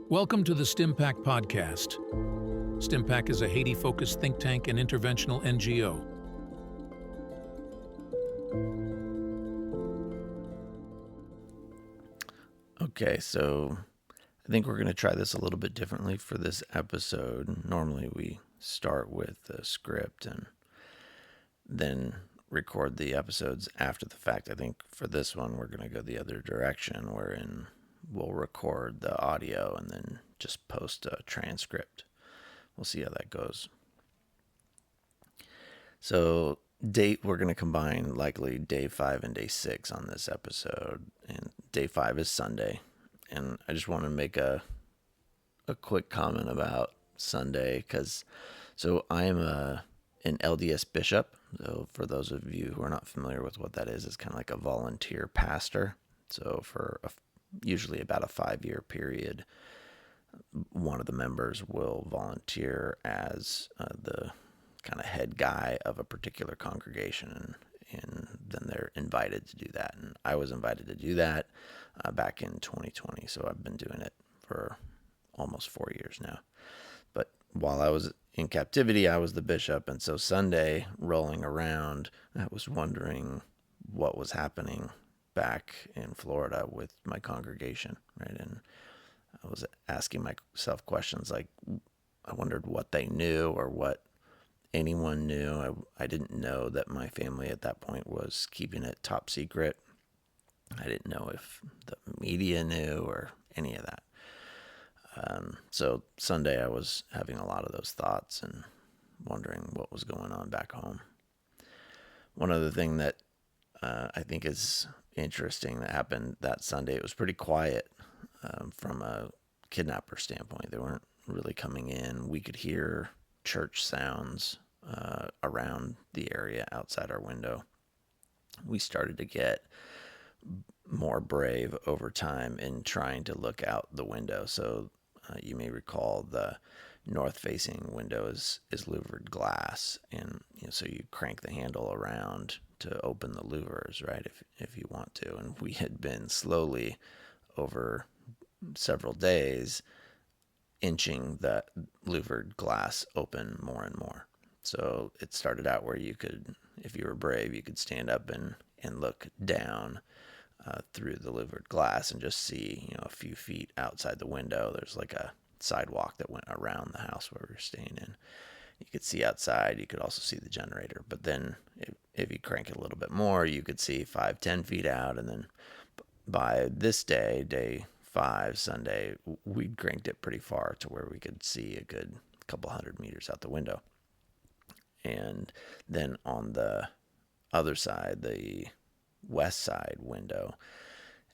Welcome to the Stimpack Podcast. Stimpack is a Haiti-focused think tank and interventional NGO. Okay, so I think we're going to try this a little bit differently for this episode. Normally we start with the script and then record the episodes after the fact. I think for this one we're going to go the other direction, wherein we'll record the audio and then just post a transcript. We'll see how that goes. So we're going to combine likely day 5 and day 6 on this episode. And day 5 is Sunday. And I just want to make a quick comment about Sunday so I am an LDS bishop. So for those of you who are not familiar with what that is, it's kind of like a volunteer pastor. So for usually about a 5-year period, one of the members will volunteer as the kind of head guy of a particular congregation, and then they're invited to do that. And I was invited to do that back in 2020, so I've been doing it for almost 4 years now. But while I was in captivity, I was the bishop, and so Sunday rolling around, I was wondering what was happening back in Florida with my congregation, right? And I was asking myself questions like, I wondered what they knew or what anyone knew. I didn't know that my family at that point was keeping it top secret. I didn't know if the media knew or any of that. So Sunday I was having a lot of those thoughts and wondering what was going on back home. One other thing that I think is interesting that happened that Sunday, it was pretty quiet from a kidnapper standpoint. They weren't really coming in. We could hear church sounds around the area outside our window. We started to get more brave over time in trying to look out the window. So you may recall the north-facing window is louvered glass, and so you crank the handle around to open the louvers, right? If you want to. And we had been slowly over several days inching the louvered glass open more and more. So it started out where you could, if you were brave, you could stand up and look down through the louvered glass and just see, a few feet outside the window. There's like a sidewalk that went around the house where we were staying in. You could see outside. You could also see the generator. But then if you crank it a little bit more, you could see 5-10 feet out. And then by this day 5, Sunday, we'd cranked it pretty far to where we could see a good couple 100 meters out the window. And then on the other side, the west side window,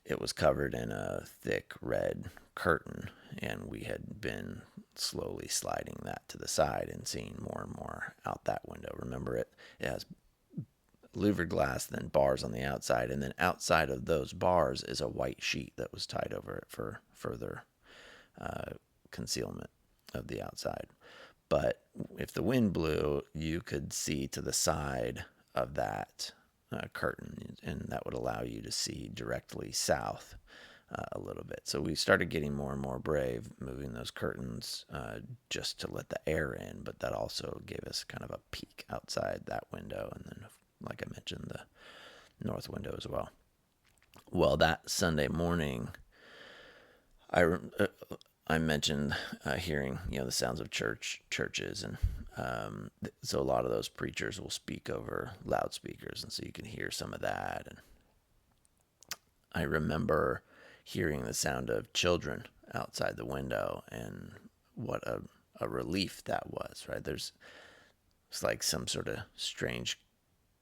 it was covered in a thick red curtain, and we had been slowly sliding that to the side and seeing more and more out that window. Remember, it has louvered glass, then bars on the outside, and then outside of those bars is a white sheet that was tied over it for further concealment of the outside. But if the wind blew, you could see to the side of that curtain, and that would allow you to see directly south a little bit. So we started getting more and more brave, moving those curtains just to let the air in, but that also gave us kind of a peek outside that window, and then, like I mentioned, the north window as well. Well, that Sunday morning, I mentioned hearing, the sounds of churches, and so a lot of those preachers will speak over loudspeakers, and so you can hear some of that. And I remember hearing the sound of children outside the window, and what a relief that was, right? It's like some sort of strange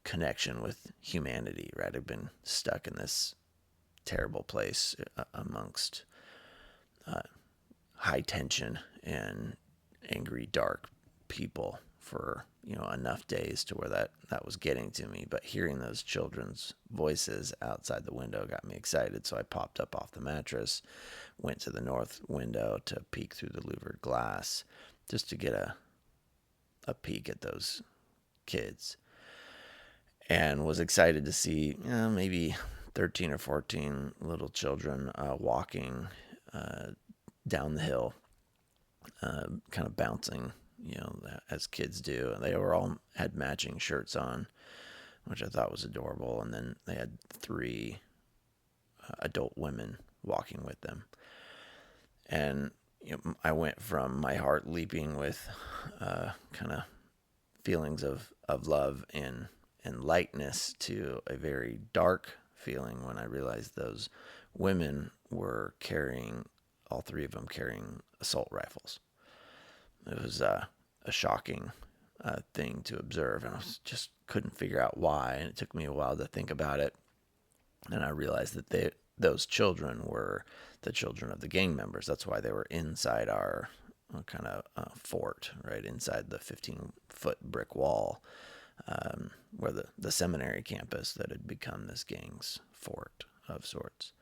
connection with humanity, right? I've been stuck in this terrible place amongst high tension and angry, dark people for enough days to where that was getting to me. But hearing those children's voices outside the window got me excited, so I popped up off the mattress, went to the north window to peek through the louvered glass just to get a peek at those kids, and was excited to see maybe 13 or 14 little children walking down the hill, kind of bouncing, as kids do. And they were all had matching shirts on, which I thought was adorable. And then they had 3 adult women walking with them. And I went from my heart leaping with kind of feelings of love and lightness to a very dark feeling when I realized those women were carrying, all 3 of them carrying assault rifles. It was a shocking thing to observe, and I just couldn't figure out why. And it took me a while to think about it, and I realized that those children were the children of the gang members. That's why they were inside our kind of fort, right inside the 15-foot brick wall, where the seminary campus that had become this gang's fort of sorts.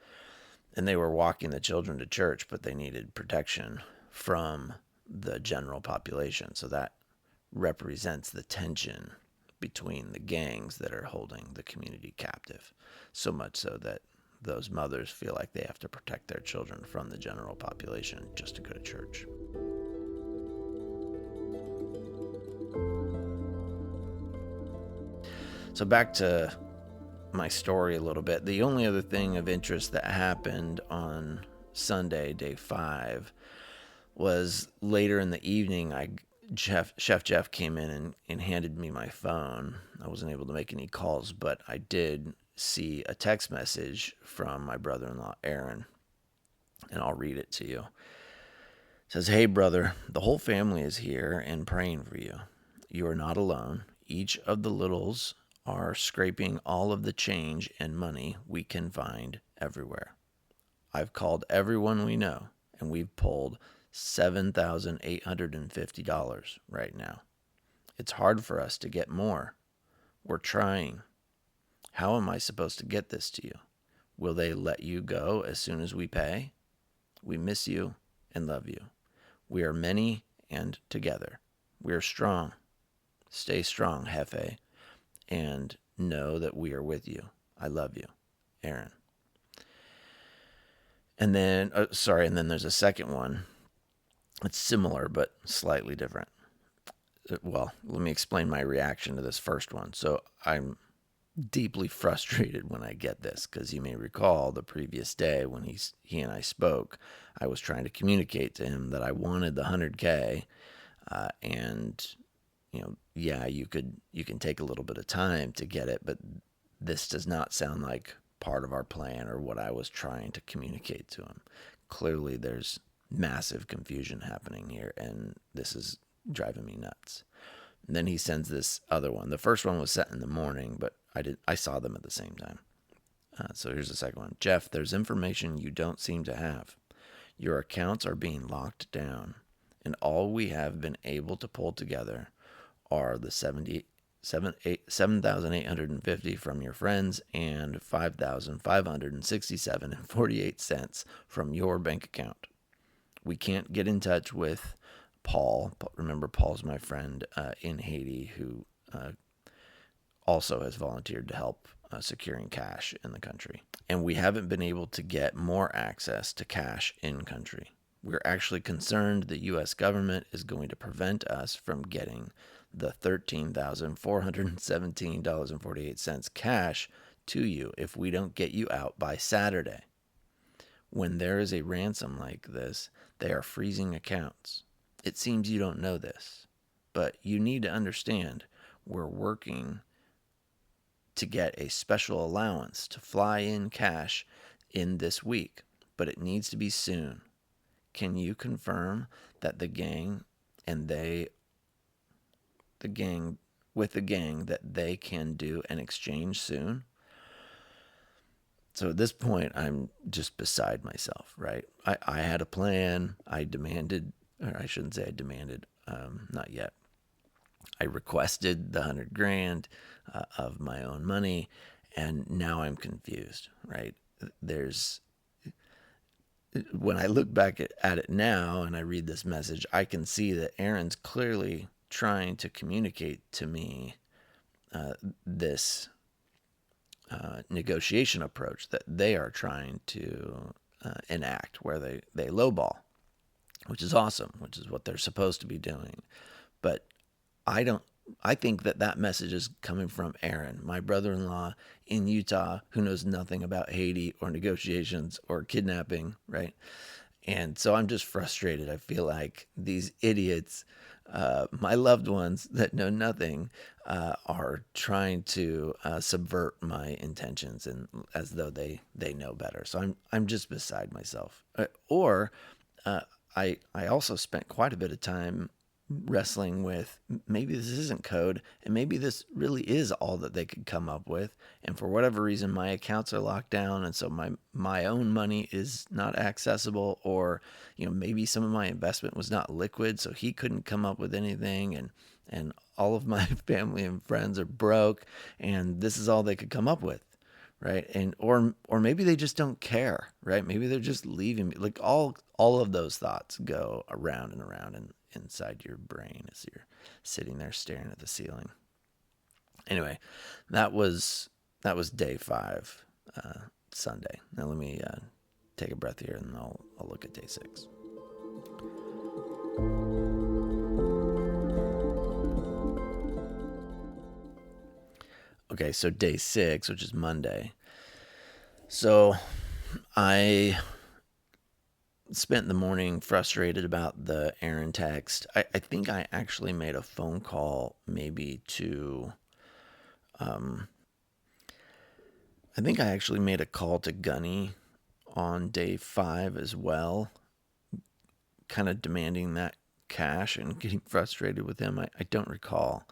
And they were walking the children to church, but they needed protection from the general population. So that represents the tension between the gangs that are holding the community captive, so much so that those mothers feel like they have to protect their children from the general population just to go to church. So back to my story a little bit. The only other thing of interest that happened on Sunday, day 5, was later in the evening, Chef Jeff came in and handed me my phone. I wasn't able to make any calls, but I did see a text message from my brother-in-law, Aaron, and I'll read it to you. It says, "Hey, brother, the whole family is here and praying for you. You are not alone. Each of the littles are scraping all of the change and money we can find everywhere. I've called everyone we know, and we've pulled $7,850 right now. It's hard for us to get more. We're trying. How am I supposed to get this to you? Will they let you go as soon as we pay? We miss you and love you. We are many and together. We are strong. Stay strong, Jefe, and know that we are with you. I love you, Aaron." And then, and then there's a second one. It's similar, but slightly different. Well, let me explain my reaction to this first one. So I'm deeply frustrated when I get this, because you may recall the previous day when he and I spoke, I was trying to communicate to him that I wanted the 100K, and yeah, you can take a little bit of time to get it, but this does not sound like part of our plan or what I was trying to communicate to him. Clearly, there's massive confusion happening here, and this is driving me nuts. And then he sends this other one. The first one was set in the morning, but I saw them at the same time. So here's the second one. "Jeff, there's information you don't seem to have. Your accounts are being locked down, and all we have been able to pull together are the $7,850 from your friends and $5,567.48 from your bank account. We can't get in touch with Paul. Remember, Paul's my friend in Haiti who also has volunteered to help securing cash in the country. And we haven't been able to get more access to cash in country. We're actually concerned the U.S. government is going to prevent us from getting the $13,417.48 cash to you if we don't get you out by Saturday. When there is a ransom like this, they are freezing accounts. It seems you don't know this, but you need to understand we're working to get a special allowance to fly in cash in this week, but it needs to be soon. Can you confirm that the gang that they can do an exchange soon?" So at this point, I'm just beside myself, right? I had a plan. I demanded, or I shouldn't say I demanded, not yet. I requested the $100,000 of my own money, and now I'm confused, right? When I look back at it now and I read this message, I can see that Aaron's clearly trying to communicate to me this negotiation approach that they are trying to enact, where they lowball. which is awesome, which is what they're supposed to be doing. But I don't. I think that message is coming from Aaron, my brother-in-law in Utah, who knows nothing about Haiti or negotiations or kidnapping, right? And so I'm just frustrated. I feel like these idiots, my loved ones that know nothing, are trying to subvert my intentions, and as though they know better. So I'm just beside myself. Or I also spent quite a bit of time wrestling with, maybe this isn't code, and maybe this really is all that they could come up with, and for whatever reason my accounts are locked down, and so my own money is not accessible, or maybe some of my investment was not liquid, so he couldn't come up with anything, and all of my family and friends are broke, and this is all they could come up with, right? And or maybe they just don't care, right? Maybe they're just leaving me. Like all of those thoughts go around and around and inside your brain as you're sitting there staring at the ceiling. Anyway, that was day 5, Sunday. Now let me take a breath here, and I'll look at day 6. Okay, so day 6, which is Monday. So I spent the morning frustrated about the Aaron text. I think I actually made a phone call maybe to, I think I actually made a call to Gunny on day 5 as well, kind of demanding that cash and getting frustrated with him. I don't recall.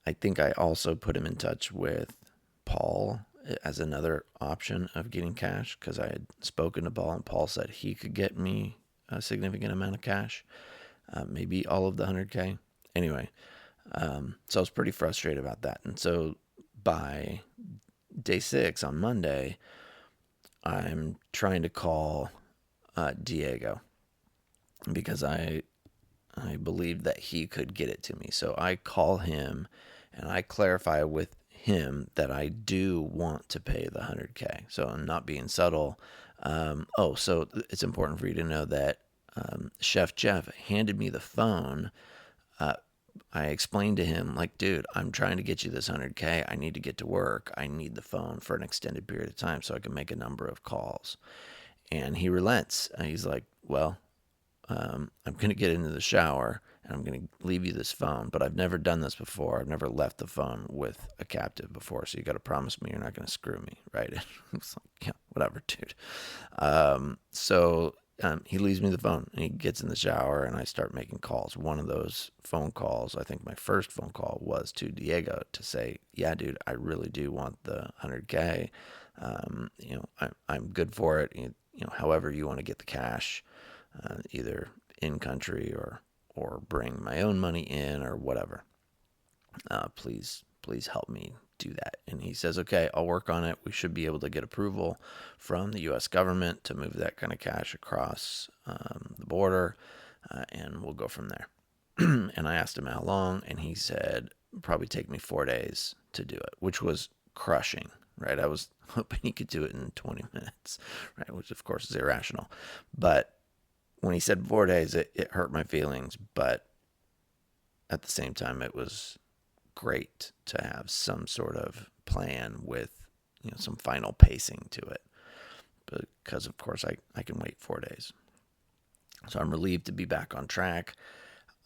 I think I also put him in touch with Paul as another option of getting cash, because I had spoken to Paul, and Paul said he could get me a significant amount of cash, maybe all of the 100K. Anyway, so I was pretty frustrated about that. And so by day 6 on Monday, I'm trying to call Diego, because I believed that he could get it to me. So I call him and I clarify with him that I do want to pay the 100K. So I'm not being subtle. So it's important for you to know that Chef Jeff handed me the phone. I explained to him, like, dude, I'm trying to get you this 100K. I need to get to work. I need the phone for an extended period of time so I can make a number of calls. And he relents. He's like, well, I'm going to get into the shower and I'm going to leave you this phone, but I've never done this before. I've never left the phone with a captive before. So you got to promise me you're not going to screw me. Right. It's like, yeah, whatever, dude. So he leaves me the phone and he gets in the shower and I start making calls. One of those phone calls, I think my first phone call, was to Diego to say, yeah, dude, I really do want the 100K. I'm good for it. However you want to get the cash, either in country or bring my own money in or whatever. Please help me do that. And he says, okay, I'll work on it. We should be able to get approval from the U.S. government to move that kind of cash across the border, and we'll go from there. And I asked him how long, and he said, probably take me 4 days to do it, which was crushing, right? I was hoping he could do it in 20 minutes, right? Which of course is irrational. But when he said 4 days, it hurt my feelings, but at the same time, it was great to have some sort of plan with, some final pacing to it, because of course I can wait 4 days. So I'm relieved to be back on track.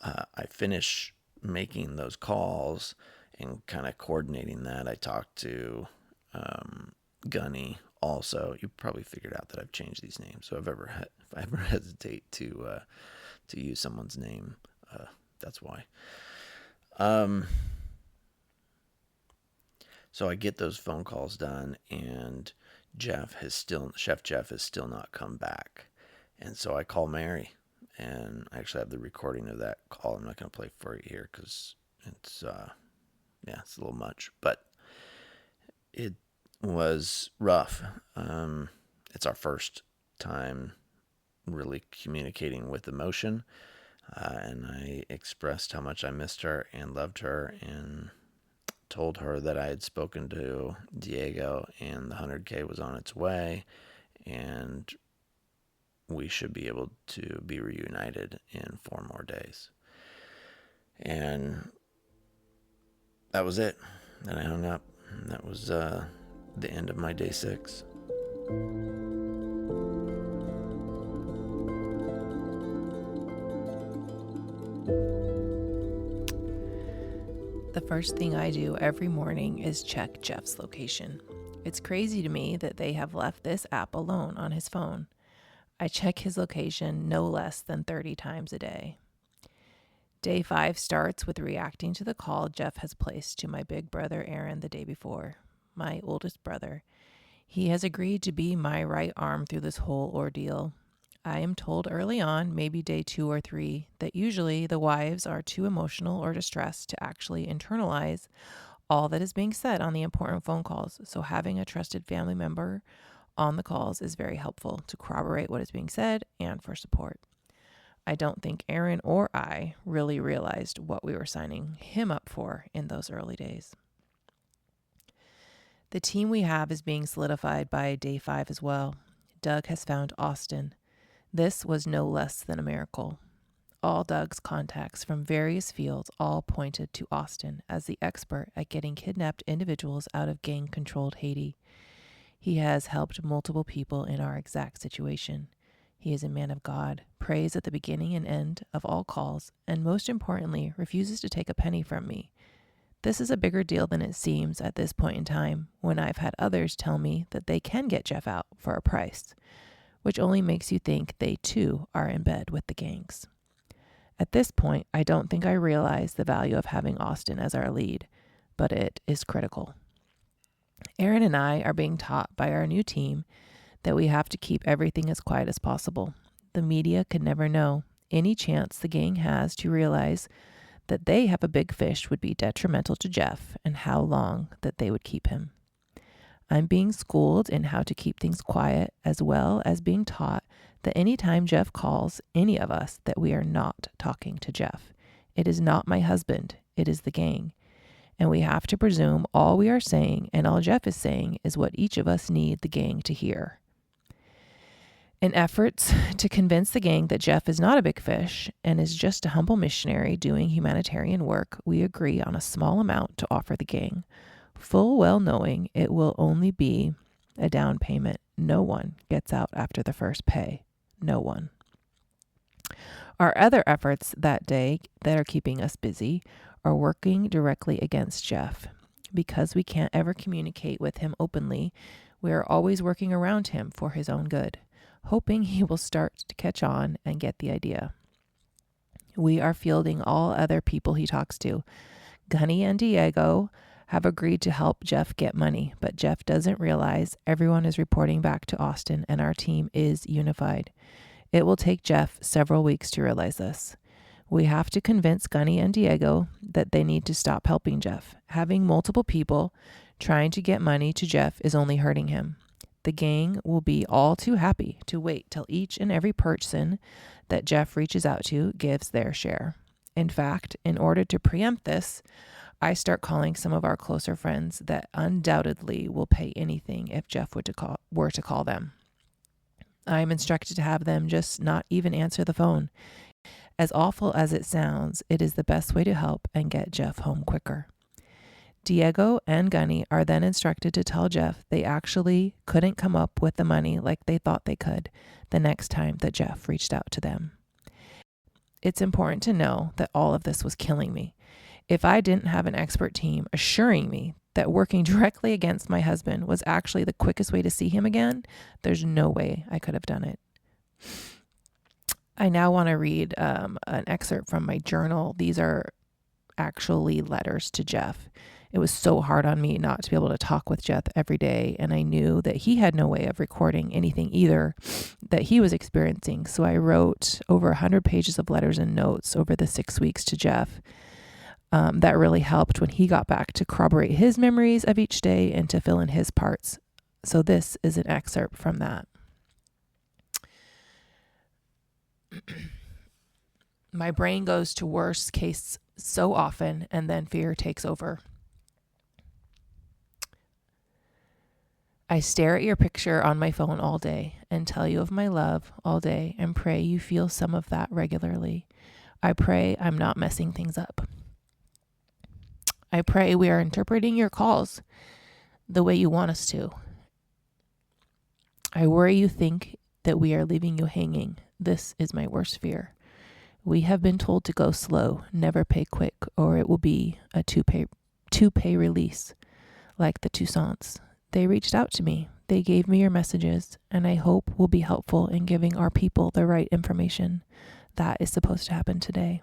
I finish making those calls and kind of coordinating that. I talked to Gunny also. You probably figured out that I've changed these names. So if I ever hesitate to use someone's name, that's why. So I get those phone calls done, and Chef Jeff has still not come back. And so I call Mary, and I actually have the recording of that call. I'm not going to play for you here because it's a little much, but it was rough. It's our first time really communicating with emotion, and I expressed how much I missed her and loved her, and told her that I had spoken to Diego and the 100K was on its way, and we should be able to be reunited in 4 more days. And that was it. Then I hung up. And that was the end of my day 6. The first thing I do every morning is check Jeff's location. It's crazy to me that they have left this app alone on his phone. I check his location no less than 30 times a day. Day 5 starts with reacting to the call Jeff has placed to my big brother Aaron the day before, my oldest brother. He has agreed to be my right arm through this whole ordeal. I am told early on, maybe day 2 or 3, that usually the wives are too emotional or distressed to actually internalize all that is being said on the important phone calls. So having a trusted family member on the calls is very helpful to corroborate what is being said and for support. I don't think Aaron or I really realized what we were signing him up for in those early days. The team we have is being solidified by day 5 as well. Doug has found Austin. This was no less than a miracle. All Doug's contacts from various fields all pointed to Austin as the expert at getting kidnapped individuals out of gang-controlled Haiti. He has helped multiple people in our exact situation. He is a man of God, prays at the beginning and end of all calls, and most importantly, refuses to take a penny from me. This is a bigger deal than it seems at this point in time, when I've had others tell me that they can get Jeff out for a price, which only makes you think they too are in bed with the gangs. At this point, I don't think I realize the value of having Austin as our lead, but it is critical. Aaron and I are being taught by our new team that we have to keep everything as quiet as possible. The media can never know. Any chance the gang has to realize that they have a big fish would be detrimental to Jeff and how long that they would keep him. I'm being schooled in how to keep things quiet, as well as being taught that anytime Jeff calls any of us, that we are not talking to Jeff. It is not my husband, it is the gang. And we have to presume all we are saying and all Jeff is saying is what each of us need the gang to hear. In efforts to convince the gang that Jeff is not a big fish and is just a humble missionary doing humanitarian work, we agree on a small amount to offer the gang, full well knowing it will only be a down payment. No one gets out after the first pay. No one. Our other efforts that day that are keeping us busy are working directly against Jeff. Because we can't ever communicate with him openly, we are always working around him for his own good, hoping he will start to catch on and get the idea. We are fielding all other people he talks to. Gunny and Diego have agreed to help Jeff get money, but Jeff doesn't realize everyone is reporting back to Austin and our team is unified. It will take Jeff several weeks to realize this. We have to convince Gunny and Diego that they need to stop helping Jeff. Having multiple people trying to get money to Jeff is only hurting him. The gang will be all too happy to wait till each and every person that Jeff reaches out to gives their share. In fact, in order to preempt this, I start calling some of our closer friends that undoubtedly will pay anything if Jeff were to call them. I am instructed to have them just not even answer the phone. As awful as it sounds, it is the best way to help and get Jeff home quicker. Diego and Gunny are then instructed to tell Jeff they actually couldn't come up with the money like they thought they could the next time that Jeff reached out to them. It's important to know that all of this was killing me. If I didn't have an expert team assuring me that working directly against my husband was actually the quickest way to see him again, there's no way I could have done it. I now want to read an excerpt from my journal. These are actually letters to Jeff. It was so hard on me not to be able to talk with Jeff every day, and I knew that he had no way of recording anything either that he was experiencing. So I wrote over 100 pages of letters and notes over the 6 weeks to Jeff. That really helped when he got back to corroborate his memories of each day and to fill in his parts. So this is an excerpt from that. My brain goes to worst case so often, and then fear takes over. I stare at your picture on my phone all day and tell you of my love all day and pray you feel some of that regularly. I pray I'm not messing things up. I pray we are interpreting your calls the way you want us to. I worry you think that we are leaving you hanging. This is my worst fear. We have been told to go slow, never pay quick, or it will be a two-pay release, like the Toussaints. They reached out to me. They gave me your messages, and I hope will be helpful in giving our people the right information. That is supposed to happen today.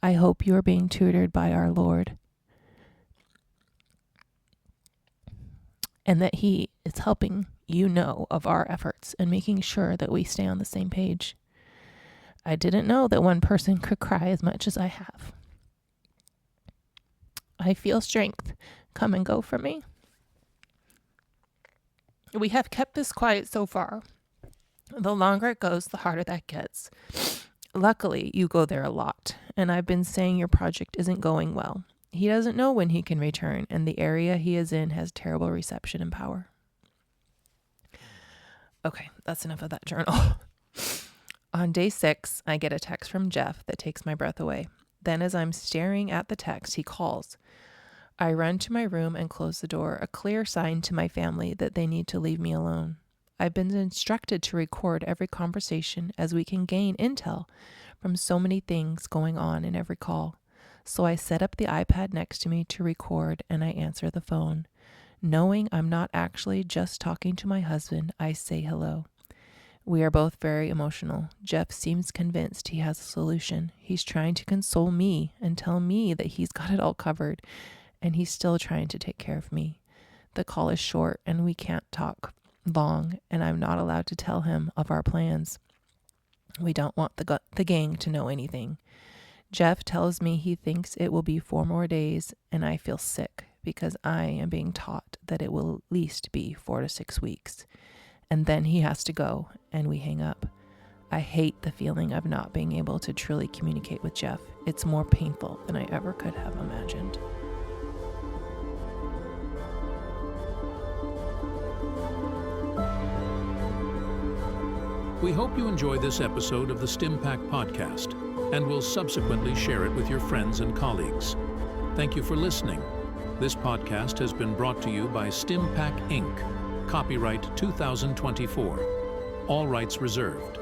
I hope you are being tutored by our Lord, and that He is helping you know of our efforts and making sure that we stay on the same page. I didn't know that one person could cry as much as I have. I feel strength come and go from me. We have kept this quiet so far. The longer it goes, the harder that gets. Luckily, you go there a lot, and I've been saying your project isn't going well. He doesn't know when he can return, and the area he is in has terrible reception and power. Okay, that's enough of that journal. On day 6, I get a text from Jeff that takes my breath away. Then as I'm staring at the text, he calls. I run to my room and close the door, a clear sign to my family that they need to leave me alone. I've been instructed to record every conversation as we can gain intel from so many things going on in every call. So I set up the iPad next to me to record and I answer the phone. Knowing I'm not actually just talking to my husband, I say hello. We are both very emotional. Jeff seems convinced he has a solution. He's trying to console me and tell me that he's got it all covered, and he's still trying to take care of me. The call is short and we can't talk long, and I'm not allowed to tell him of our plans. We don't want the gang to know anything. Jeff tells me he thinks it will be 4 more days, and I feel sick because I am being taught that it will at least be 4 to 6 weeks. And then he has to go, and we hang up. I hate the feeling of not being able to truly communicate with Jeff. It's more painful than I ever could have imagined. We hope you enjoy this episode of the Stimpack Podcast and will subsequently share it with your friends and colleagues. Thank you for listening. This podcast has been brought to you by Stimpack Inc., copyright 2024. All rights reserved.